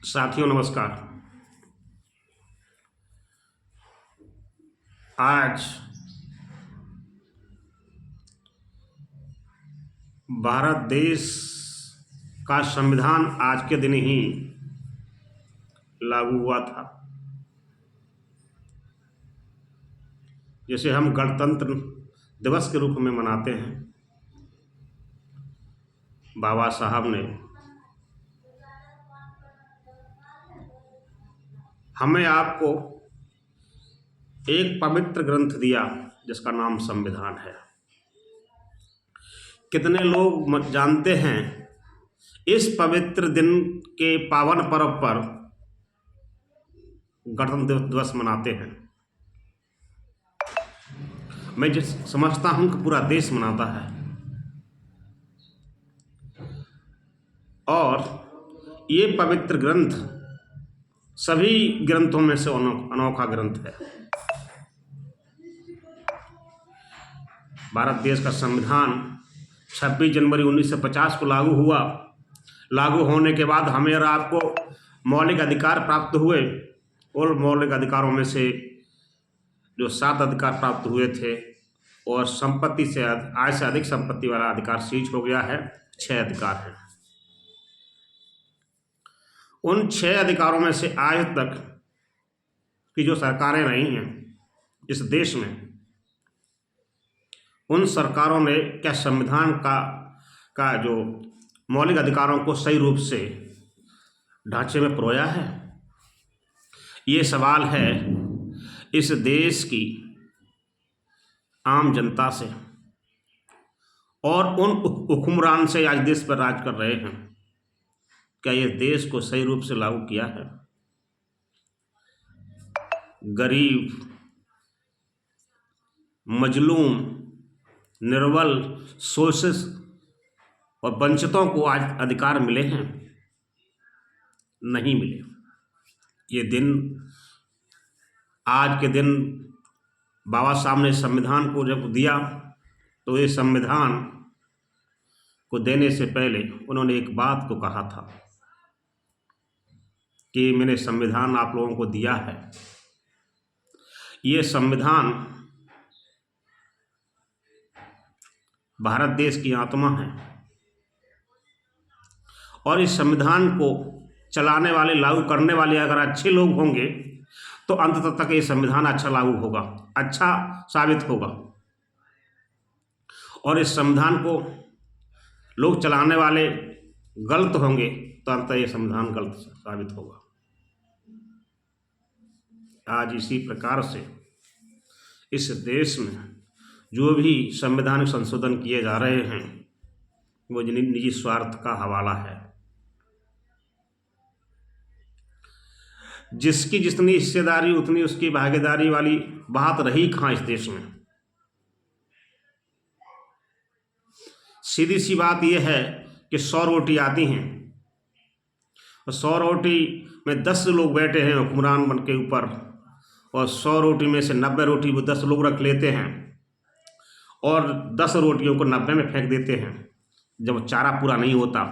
साथियों नमस्कार। आज भारत देश का संविधान आज के दिन ही लागू हुआ था, जिसे हम गणतंत्र दिवस के रूप में मनाते हैं। बाबा साहब ने हमें आपको एक पवित्र ग्रंथ दिया जिसका नाम संविधान है। कितने लोग जानते हैं इस पवित्र दिन के पावन पर्व पर गणतंत्र दिवस मनाते हैं। मैं समझता हूं कि पूरा देश मनाता है और ये पवित्र ग्रंथ सभी ग्रंथों में से अनोखा ग्रंथ है। भारत देश का संविधान 26 जनवरी 1950 को लागू हुआ। लागू होने के बाद हमें और आपको मौलिक अधिकार प्राप्त हुए और मौलिक अधिकारों में से जो 7 अधिकार प्राप्त हुए थे और संपत्ति से आय से अधिक संपत्ति वाला अधिकार सीज हो गया है। 6 अधिकार हैं। उन 6 अधिकारों में से आज तक की जो सरकारें रही हैं इस देश में, उन सरकारों ने क्या संविधान का जो मौलिक अधिकारों को सही रूप से ढांचे में परोया है? ये सवाल है इस देश की आम जनता से और उन हुक्मरान से आज देश पर राज कर रहे हैं। क्या ये देश को सही रूप से लागू किया है? गरीब, मजलूम, निर्बल, शोषित और वंचितों को आज अधिकार मिले हैं? नहीं मिले। ये दिन, आज के दिन बाबा साहब ने संविधान को जब दिया तो ये संविधान को देने से पहले उन्होंने एक बात को कहा था कि मैंने संविधान आप लोगों को दिया है। ये संविधान भारत देश की आत्मा है और इस संविधान को चलाने वाले, लागू करने वाले अगर अच्छे लोग होंगे तो अंत तक ये संविधान अच्छा लागू होगा, अच्छा साबित होगा। और इस संविधान को लोग चलाने वाले गलत होंगे तो अंत ये संविधान गलत साबित होगा। आज इसी प्रकार से इस देश में जो भी संवैधानिक संशोधन किए जा रहे हैं वो निजी स्वार्थ का हवाला है। जिसकी जितनी हिस्सेदारी उतनी उसकी भागीदारी वाली बात रही कहाँ इस देश में। सीधी सी बात यह है कि 100 रोटी आती हैं और 100 रोटी में 10 लोग बैठे हैं हुक्मरान बन के ऊपर और 100 रोटी में से 90 रोटी वो 10 लोग रख लेते हैं और 10 रोटियों को 90 में फेंक देते हैं। जब चारा पूरा नहीं होता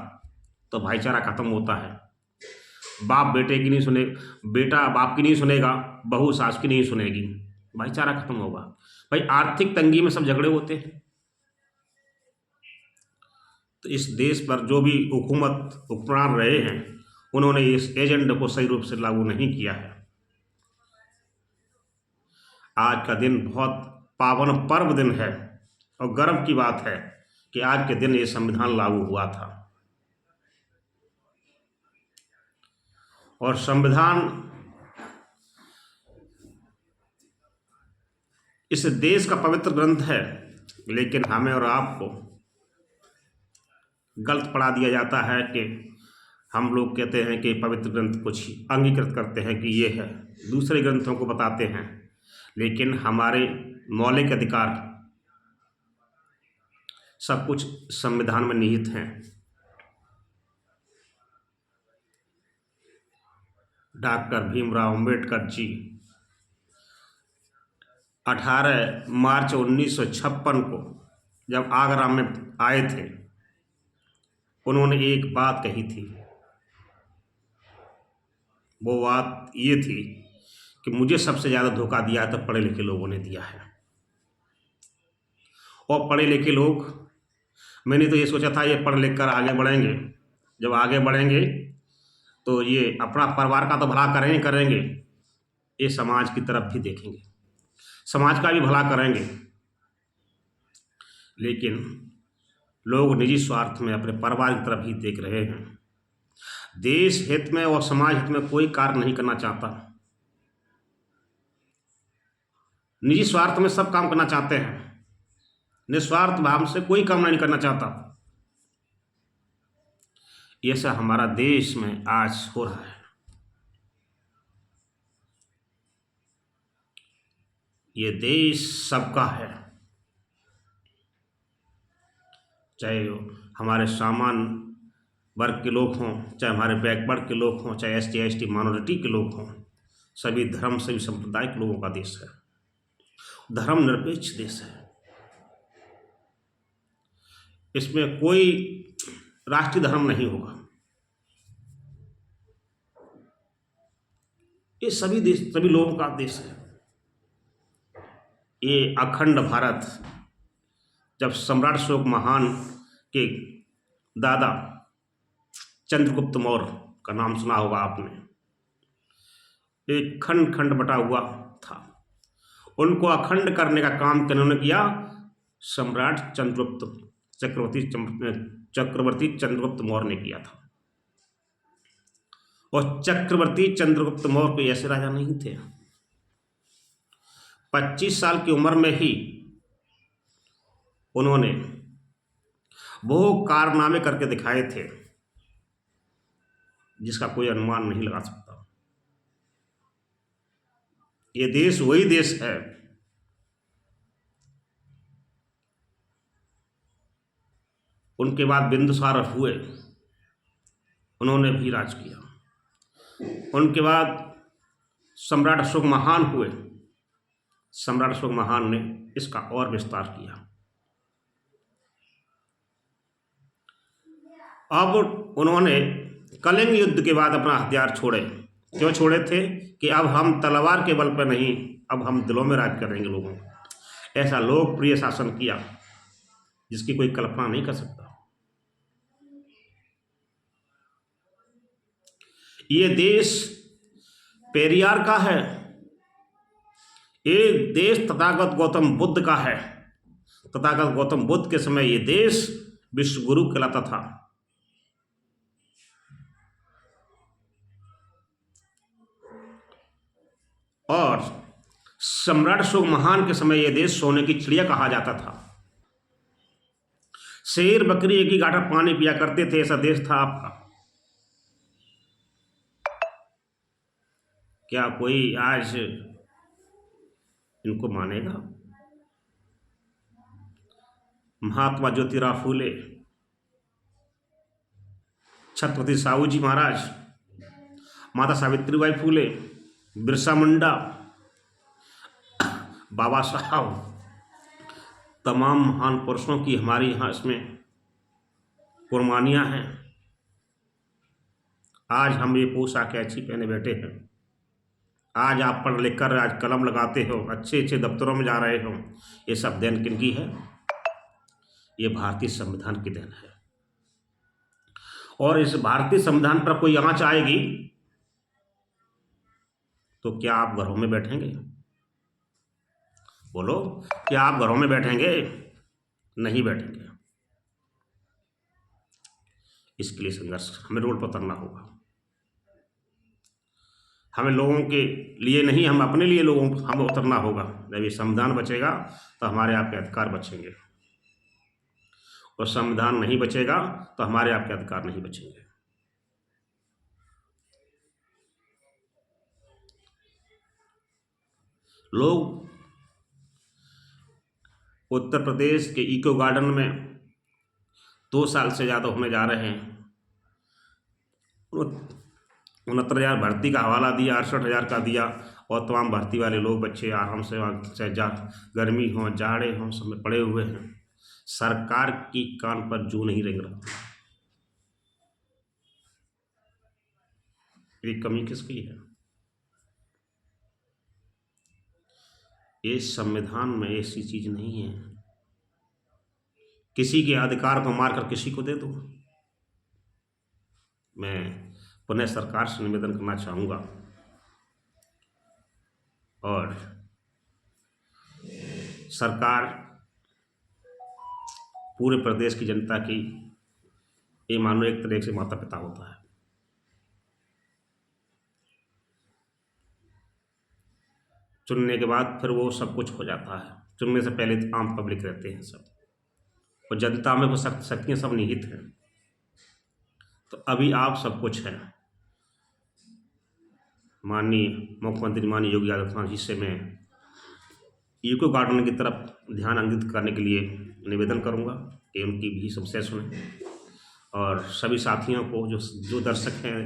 तो भाईचारा खत्म होता है। बाप बेटे की नहीं सुने, बेटा बाप की नहीं सुनेगा, बहू सास की नहीं सुनेगी, भाईचारा खत्म होगा। भाई आर्थिक तंगी में सब झगड़े होते हैं। तो इस देश पर जो भी हुक्मरान रहे हैं उन्होंने इस एजेंडे को सही रूप से लागू नहीं किया है। आज का दिन बहुत पावन पर्व दिन है और गर्व की बात है कि आज के दिन ये संविधान लागू हुआ था। और संविधान इस देश का पवित्र ग्रंथ है, लेकिन हमें और आपको गलत पढ़ा दिया जाता है कि हम लोग कहते हैं कि पवित्र ग्रंथ कुछ अंगीकृत करते हैं कि ये है, दूसरे ग्रंथों को बताते हैं, लेकिन हमारे मौलिक अधिकार सब कुछ संविधान में निहित हैं। डॉक्टर भीमराव अंबेडकर जी 18 मार्च 1956 को जब आगरा में आए थे, उन्होंने एक बात कही थी वो बात ये थी कि मुझे सबसे ज़्यादा धोखा दिया तो पढ़े लिखे लोगों ने दिया है। और पढ़े लिखे लोग, मैंने तो ये सोचा था ये पढ़ लिख कर आगे बढ़ेंगे, जब आगे बढ़ेंगे तो ये अपना परिवार का तो भला करेंगे करेंगे, ये समाज की तरफ भी देखेंगे, समाज का भी भला करेंगे। लेकिन लोग निजी स्वार्थ में अपने परिवार की तरफ ही देख रहे हैं। देश हित में और समाज हित में कोई कार्य नहीं करना चाहता। निजी स्वार्थ में सब काम करना चाहते हैं, निस्वार्थ भाव से कोई काम नहीं करना चाहता। ऐसा हमारा देश में आज हो रहा है। ये देश सबका है, चाहे हमारे सामान्य वर्ग के लोग हों, चाहे हमारे बैकवर्ड के लोग हों, चाहे ST ST माइनॉरिटी के लोग हों, सभी धर्म सभी संप्रदाय के लोगों का देश है, धर्मनिरपेक्ष देश है। इसमें कोई राष्ट्रीय धर्म नहीं होगा। ये सभी देश सभी लोगों का देश है। ये अखंड भारत, जब सम्राट अशोक महान के दादा चंद्रगुप्त मौर्य का नाम सुना होगा आपने, एक खंड खंड बटा हुआ था, उनको अखंड करने का काम किन्होंने किया? सम्राट चक्रवर्ती चंद्रगुप्त मौर्य ने किया था। और चक्रवर्ती चंद्रगुप्त मौर्य कोई ऐसे राजा नहीं थे। 25 साल की उम्र में ही उन्होंने वो कारनामे करके दिखाए थे जिसका कोई अनुमान नहीं लगा सकता। ये देश वही देश है उनके बाद बिंदुसार हुए, उन्होंने भी राज किया। उनके बाद सम्राट अशोक महान हुए, सम्राट अशोक महान ने इसका और विस्तार किया। अब उन्होंने कलिंग युद्ध के बाद अपना हथियार छोड़े। क्यों छोड़े थे? कि अब हम तलवार के बल पर नहीं, अब हम दिलों में राज करेंगे लोगों। ऐसा लोकप्रिय शासन किया जिसकी कोई कल्पना नहीं कर सकता। ये देश पेरियार का है, एक देश तथागत गौतम बुद्ध का है। तथागत गौतम बुद्ध के समय ये देश विश्व गुरु कहलाता था। और सम्राट अशोक महान के समय यह देश सोने की चिड़िया कहा जाता था। शेर बकरी एक ही गाढ़ा पानी पिया करते थे, ऐसा देश था आपका। क्या कोई आज इनको मानेगा? महात्मा ज्योतिराव फूले, छत्रपति साहू जी महाराज, माता सावित्रीबाई फूले, बिरसा मुंडा, बाबा साहब, तमाम महान पुरुषों की हमारे यहाँ इसमें कुर्बानियाँ हैं। आज हम ये पोशाक ऐसी पहने बैठे हैं। आज आप पढ़ लिख कर आज कलम लगाते हो, अच्छे अच्छे दफ्तरों में जा रहे हो, ये सब देन किनकी है? ये भारतीय संविधान की देन है। और इस भारतीय संविधान पर कोई आंच आएगी तो क्या आप घरों में बैठेंगे? बोलो, क्या आप घरों में बैठेंगे? नहीं बैठेंगे। इसके लिए संघर्ष हमें रोड पर उतरना होगा। हमें लोगों के लिए नहीं, हम अपने लिए हम उतरना होगा। जब ये संविधान बचेगा तो हमारे आपके अधिकार बचेंगे, और संविधान नहीं बचेगा तो हमारे आपके अधिकार नहीं बचेंगे। लोग उत्तर प्रदेश के इको गार्डन में 2 साल से ज़्यादा होने जा रहे हैं। 69,000 भर्ती का हवाला दिया, 68,000 का दिया, और तमाम भर्ती वाले लोग बच्चे आराम से गर्मी हो जाड़े हो सब में पड़े हुए हैं। सरकार की कान पर जू नहीं रेंग रहा। ये कमी किसकी है? ये संविधान में ऐसी चीज नहीं है किसी के अधिकार को मारकर किसी को दे दो। मैं पुनः सरकार से निवेदन करना चाहूँगा और सरकार पूरे प्रदेश की जनता की ये मानो एक तरह से माता पिता होता है। चुनने के बाद फिर वो सब कुछ हो जाता है। चुनने से पहले तो आम पब्लिक रहते हैं सब, और जनता में वो शक्तियाँ सब निहित हैं। तो अभी आप सब कुछ है। माननीय मुख्यमंत्री माननीय योगी आदित्यनाथ जी से मैं इको गार्डन की तरफ ध्यान अंकित करने के लिए निवेदन करूंगा कि उनकी भी समस्या सुनें, और सभी साथियों को जो दर्शक हैं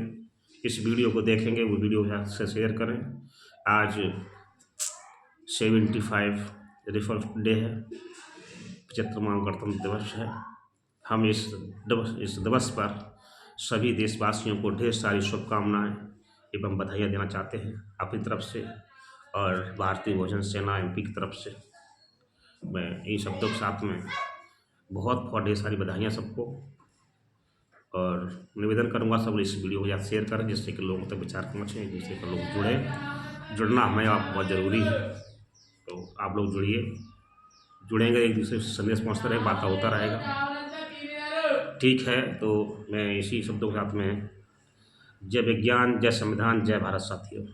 इस वीडियो को देखेंगे वो वीडियो से शेयर करें। आज 75 रिपब्लिक डे है, 75वां गणतंत्र दिवस है। हम इस दिवस पर सभी देशवासियों को ढेर सारी शुभकामनाएं एवं बधाइयाँ देना चाहते हैं अपनी तरफ से, और भारतीय भोजन सेना एमपी की तरफ से मैं इन शब्दों के साथ में बहुत बहुत ढेर सारी बधाइयाँ सबको, और निवेदन करूँगा सब इस वीडियो को शेयर करें जिससे कि लोगों तक विचार पहुँचे, जिससे कि लोग जुड़ना हमें आप बहुत ज़रूरी है। तो आप लोग जुड़ेंगे, एक दूसरे से संदेश पहुँचता रहेगा, बात होता रहेगा। ठीक है, तो मैं इसी शब्दों के साथ में जय विज्ञान, जय संविधान, जय भारत साथियों।